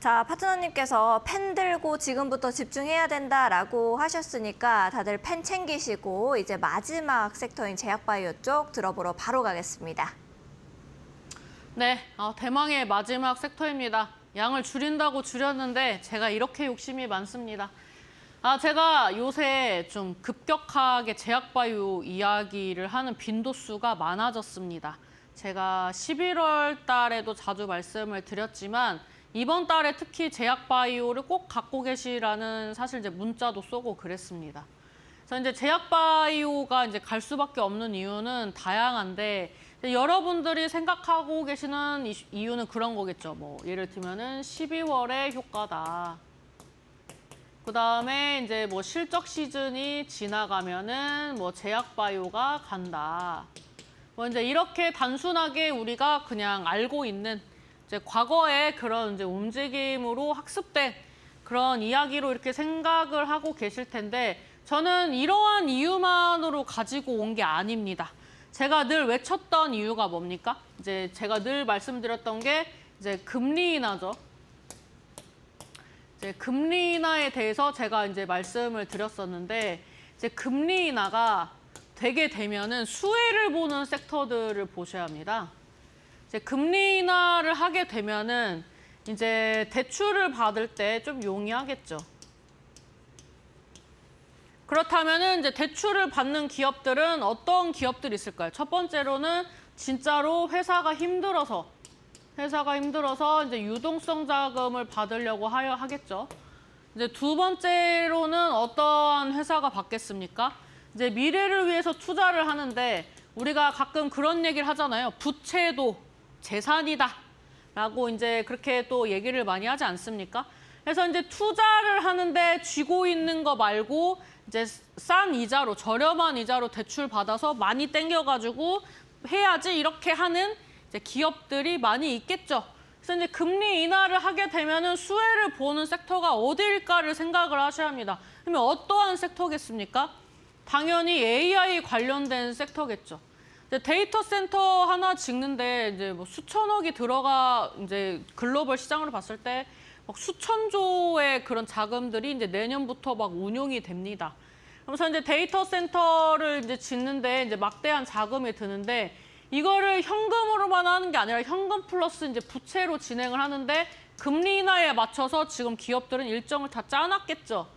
자, 파트너님께서 펜 들고 지금부터 집중해야 된다라고 하셨으니까 다들 펜 챙기시고 이제 마지막 섹터인 제약바이오 쪽 들어보러 바로 가겠습니다. 네, 대망의 마지막 섹터입니다. 양을 줄인다고 줄였는데 제가 이렇게 욕심이 많습니다. 제가 요새 좀 급격하게 제약바이오 이야기를 하는 빈도수가 많아졌습니다. 제가 11월 달에도 자주 말씀을 드렸지만 이번 달에 특히 제약바이오를 꼭 갖고 계시라는 사실 이제 문자도 쏘고 그랬습니다. 그래서 이제 제약바이오가 이제 갈 수밖에 없는 이유는 다양한데 여러분들이 생각하고 계시는 이유는 그런 거겠죠. 뭐 예를 들면은 12월에 효과다. 그다음에 이제 뭐 실적 시즌이 지나가면은 뭐 제약바이오가 간다. 뭐 이제 이렇게 단순하게 우리가 그냥 알고 있는 이제 과거의 그런 이제 움직임으로 학습된 그런 이야기로 이렇게 생각을 하고 계실 텐데 저는 이러한 이유만으로 가지고 온 게 아닙니다. 제가 늘 외쳤던 이유가 뭡니까? 이제 제가 늘 말씀드렸던 게 이제 금리 인하죠. 이제 금리 인하에 대해서 제가 이제 말씀을 드렸었는데 이제 금리 인하가 되게 되면은 수혜를 보는 섹터들을 보셔야 합니다. 이제 금리 인하를 하게 되면은 이제 대출을 받을 때 좀 용이하겠죠. 그렇다면은 이제 대출을 받는 기업들은 어떤 기업들이 있을까요? 첫 번째로는 진짜로 회사가 힘들어서 이제 유동성 자금을 받으려고 하겠죠. 이제 두 번째로는 어떠한 회사가 받겠습니까? 이제 미래를 위해서 투자를 하는데 우리가 가끔 그런 얘기를 하잖아요. 부채도 재산이다 라고 이제 그렇게 또 얘기를 많이 하지 않습니까? 그래서 이제 투자를 하는데 쥐고 있는 거 말고 이제 싼 이자로 저렴한 이자로 대출 받아서 많이 땡겨가지고 해야지 이렇게 하는 이제 기업들이 많이 있겠죠. 그래서 이제 금리 인하를 하게 되면은 수혜를 보는 섹터가 어디일까를 생각을 하셔야 합니다. 그러면 어떠한 섹터겠습니까? 당연히 AI 관련된 섹터겠죠. 데이터 센터 하나 짓는데 이제 뭐 수천억이 들어가 이제 글로벌 시장으로 봤을 때 막 수천조의 그런 자금들이 이제 내년부터 막 운용이 됩니다. 그래서 이제 데이터 센터를 이제 짓는데 이제 막대한 자금이 드는데 이거를 현금으로만 하는 게 아니라 현금 플러스 이제 부채로 진행을 하는데 금리 인하에 맞춰서 지금 기업들은 일정을 다 짜놨겠죠.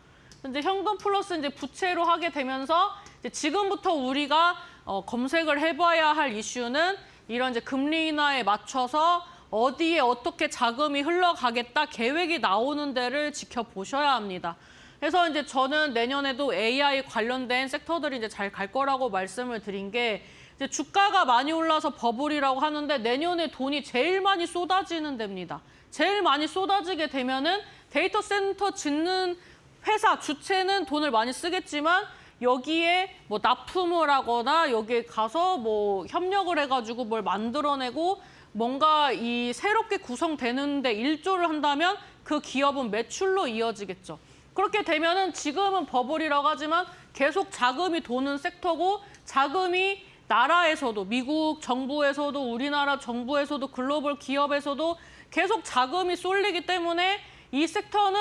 이제 현금 플러스 이제 부채로 하게 되면서 이제 지금부터 우리가 검색을 해봐야 할 이슈는 이런 이제 금리 인하에 맞춰서 어디에 어떻게 자금이 흘러가겠다 계획이 나오는 데를 지켜보셔야 합니다. 그래서 이제 저는 내년에도 AI 관련된 섹터들이 이제 잘 갈 거라고 말씀을 드린 게 이제 주가가 많이 올라서 버블이라고 하는데 내년에 돈이 제일 많이 쏟아지는 데입니다. 제일 많이 쏟아지게 되면은 데이터 센터 짓는 회사 주체는 돈을 많이 쓰겠지만 여기에 뭐 납품을 하거나 여기에 가서 뭐 협력을 해가지고 뭘 만들어내고 뭔가 이 새롭게 구성되는데 일조를 한다면 그 기업은 매출로 이어지겠죠. 그렇게 되면은 지금은 버블이라고 하지만 계속 자금이 도는 섹터고 자금이 나라에서도 미국 정부에서도 우리나라 정부에서도 글로벌 기업에서도 계속 자금이 쏠리기 때문에 이 섹터는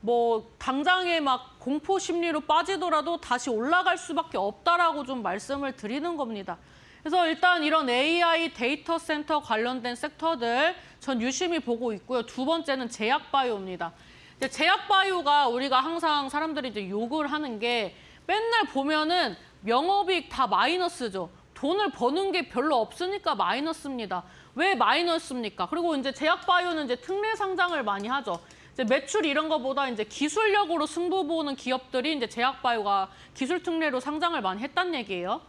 뭐 당장에 막 공포 심리로 빠지더라도 다시 올라갈 수밖에 없다라고 좀 말씀을 드리는 겁니다. 그래서 일단 이런 AI 데이터 센터 관련된 섹터들 전 유심히 보고 있고요. 두 번째는 제약바이오입니다. 제약바이오가 우리가 항상 사람들이 이제 욕을 하는 게 맨날 보면은 영업이익 다 마이너스죠. 돈을 버는 게 별로 없으니까 마이너스입니다. 왜 마이너스입니까? 그리고 이제 제약바이오는 이제 특례 상장을 많이 하죠. 이제 매출 이런 거보다 이제 기술력으로 승부 보는 기업들이 이제 제약바이오가 기술 특례로 상장을 많이 했단 얘기예요.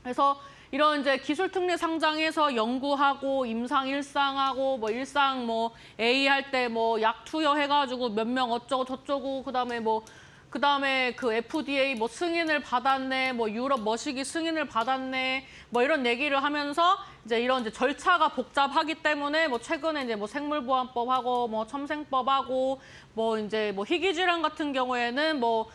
그래서 이런 이제 기술 특례 상장에서 연구하고 임상 일상하고 뭐 일상 뭐 A 할 때 뭐 약 투여해가지고 몇 명 어쩌고 저쩌고 그다음에 그 FDA 뭐 승인을 받았네, 뭐 유럽 머시기 승인을 받았네, 뭐 이런 얘기를 하면서 이제 이런 이제 절차가 복잡하기 때문에 뭐 최근에 이제 뭐 생물보안법하고 뭐 첨생법하고 뭐 이제 뭐 희귀질환 같은 경우에는 뭐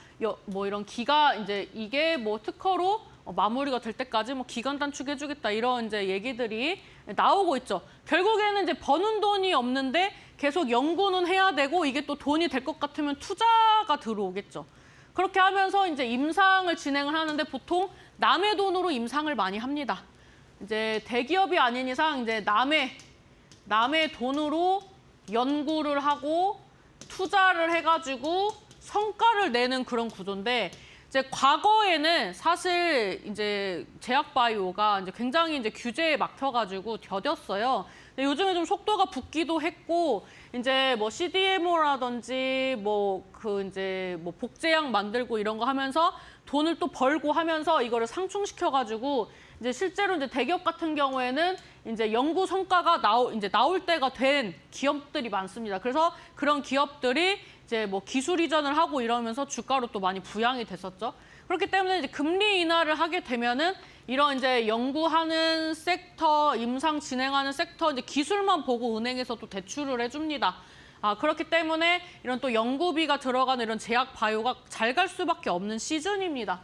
이런 기가 이제 이게 뭐 특허로 마무리가 될 때까지 뭐 기간 단축해주겠다 이런 이제 얘기들이 나오고 있죠. 결국에는 이제 버는 돈이 없는데 계속 연구는 해야 되고 이게 또 돈이 될 것 같으면 투자가 들어오겠죠. 그렇게 하면서 이제 임상을 진행을 하는데 보통 남의 돈으로 임상을 많이 합니다. 이제 대기업이 아닌 이상 이제 남의 돈으로 연구를 하고 투자를 해가지고 성과를 내는 그런 구조인데 이제 과거에는 사실 이제 제약바이오가 이제 굉장히 이제 규제에 막혀가지고 더뎠어요. 근데 요즘에 좀 속도가 붙기도 했고 이제 뭐 CDMO라든지 이제 복제약 만들고 이런 거 하면서 돈을 또 벌고 하면서 이거를 상충시켜가지고 이제 실제로 이제 대기업 같은 경우에는 이제 연구 성과가 나올 때가 된 기업들이 많습니다. 그래서 그런 기업들이 이제 뭐 기술 이전을 하고 이러면서 주가로 또 많이 부양이 됐었죠. 그렇기 때문에 이제 금리 인하를 하게 되면은 이런 이제 연구하는 섹터, 임상 진행하는 섹터 이제 기술만 보고 은행에서 또 대출을 해줍니다. 그렇기 때문에 이런 또 연구비가 들어가는 이런 제약 바이오가 잘 갈 수밖에 없는 시즌입니다.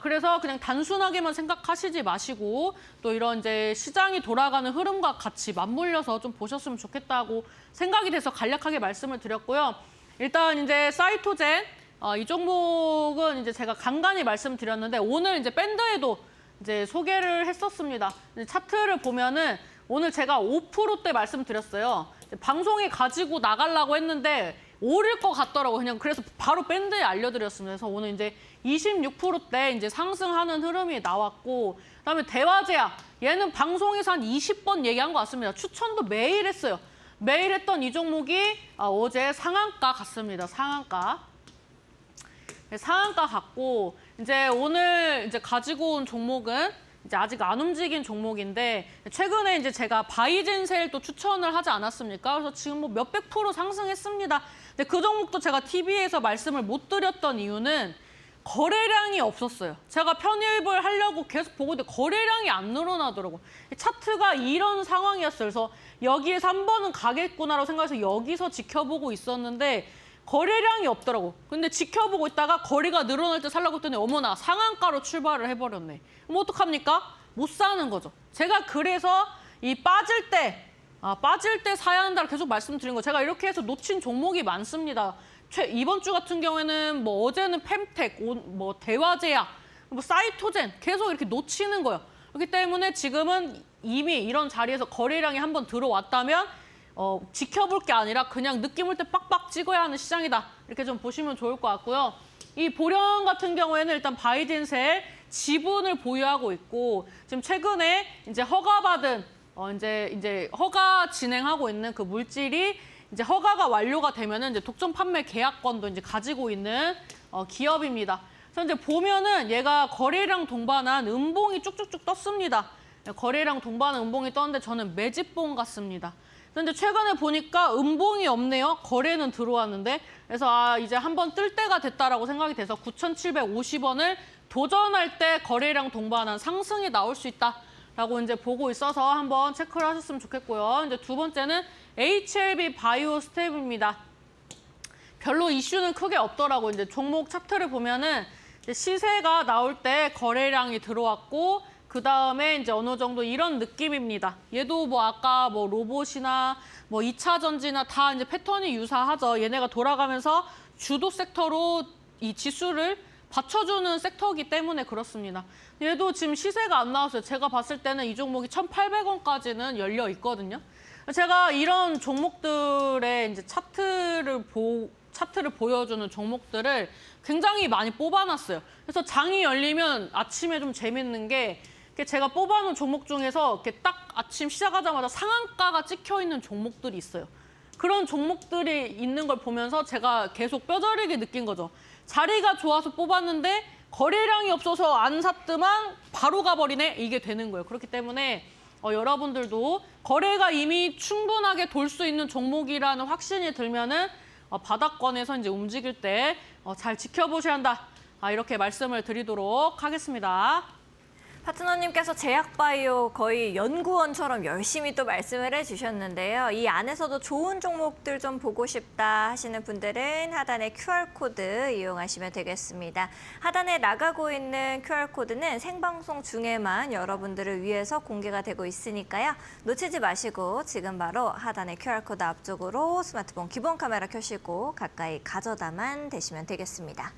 그래서 그냥 단순하게만 생각하시지 마시고 또 이런 이제 시장이 돌아가는 흐름과 같이 맞물려서 좀 보셨으면 좋겠다고 생각이 돼서 간략하게 말씀을 드렸고요. 일단 이제 사이토젠 이 종목은 이제 제가 간간히 말씀드렸는데 오늘 이제 밴드에도 이제 소개를 했었습니다. 차트를 보면은 오늘 제가 5%대 말씀드렸어요. 방송에 가지고 나가려고 했는데 오를 것 같더라고요. 그냥 그래서 바로 밴드에 알려드렸습니다. 그래서 오늘 이제 26%대 이제 상승하는 흐름이 나왔고, 그다음에 대화제약 얘는 방송에서 한 20번 얘기한 것 같습니다. 추천도 매일 했어요. 매일 했던 이 종목이 어제 상한가 갔습니다. 상한가. 네, 상한가 갔고 이제 오늘 이제 가지고 온 종목은 이제 아직 안 움직인 종목인데 최근에 이제 제가 바이젠셀도 추천을 하지 않았습니까? 그래서 지금 뭐 몇백 프로 상승했습니다. 근데 그 종목도 제가 TV에서 말씀을 못 드렸던 이유는 거래량이 없었어요. 제가 편입을 하려고 계속 보고 있는데 거래량이 안 늘어나더라고요. 차트가 이런 상황이었어요. 그래서 여기에서 한 번은 가겠구나라고 생각해서 여기서 지켜보고 있었는데 거래량이 없더라고. 근데 지켜보고 있다가 거래가 늘어날 때 살라고 했더니 어머나 상한가로 출발을 해버렸네. 그럼 어떡합니까? 못 사는 거죠. 제가 그래서 이 빠질 때 사야 한다고 계속 말씀드린 거. 제가 이렇게 해서 놓친 종목이 많습니다. 이번 주 같은 경우에는 뭐 어제는 펜텍, 뭐 대화제약, 뭐 사이토젠 계속 이렇게 놓치는 거예요. 그렇기 때문에 지금은 이미 이런 자리에서 거래량이 한번 들어왔다면 지켜볼 게 아니라 그냥 느낌 올 때 빡빡 찍어야 하는 시장이다. 이렇게 좀 보시면 좋을 것 같고요. 이 보령 같은 경우에는 일단 바이젠셀 지분을 보유하고 있고 지금 최근에 이제 허가받은 이제 허가 진행하고 있는 그 물질이 이제 허가가 완료가 되면은 이제 독점 판매 계약권도 이제 가지고 있는 기업입니다. 그래서 이제 보면은 얘가 거래량 동반한 음봉이 쭉쭉쭉 떴습니다. 거래량 동반한 음봉이 떴는데 저는 매집봉 같습니다. 근데 최근에 보니까 음봉이 없네요. 거래는 들어왔는데. 그래서 이제 한번 뜰 때가 됐다라고 생각이 돼서 9,750원을 도전할 때 거래량 동반한 상승이 나올 수 있다라고 이제 보고 있어서 한번 체크를 하셨으면 좋겠고요. 이제 두 번째는 HLB 바이오 스텝입니다. 별로 이슈는 크게 없더라고요. 이제 종목 차트를 보면은 이제 시세가 나올 때 거래량이 들어왔고 그 다음에 이제 어느 정도 이런 느낌입니다. 얘도 뭐 아까 뭐 로봇이나 뭐 2차 전지나 다 이제 패턴이 유사하죠. 얘네가 돌아가면서 주도 섹터로 이 지수를 받쳐주는 섹터이기 때문에 그렇습니다. 얘도 지금 시세가 안 나왔어요. 제가 봤을 때는 이 종목이 1,800원까지는 열려 있거든요. 제가 이런 종목들의 이제 차트를 보여주는 종목들을 굉장히 많이 뽑아놨어요. 그래서 장이 열리면 아침에 좀 재밌는 게 제가 뽑아놓은 종목 중에서 이렇게 딱 아침 시작하자마자 상한가가 찍혀 있는 종목들이 있어요. 그런 종목들이 있는 걸 보면서 제가 계속 뼈저리게 느낀 거죠. 자리가 좋아서 뽑았는데 거래량이 없어서 안 샀더만 바로 가버리네? 이게 되는 거예요. 그렇기 때문에 여러분들도 거래가 이미 충분하게 돌 수 있는 종목이라는 확신이 들면은 바닥권에서 이제 움직일 때 잘 지켜보셔야 한다. 이렇게 말씀을 드리도록 하겠습니다. 파트너님께서 제약바이오 거의 연구원처럼 열심히 또 말씀을 해주셨는데요. 이 안에서도 좋은 종목들 좀 보고 싶다 하시는 분들은 하단의 QR코드 이용하시면 되겠습니다. 하단에 나가고 있는 QR코드는 생방송 중에만 여러분들을 위해서 공개가 되고 있으니까요. 놓치지 마시고 지금 바로 하단의 QR코드 앞쪽으로 스마트폰 기본 카메라 켜시고 가까이 가져다만 대시면 되겠습니다.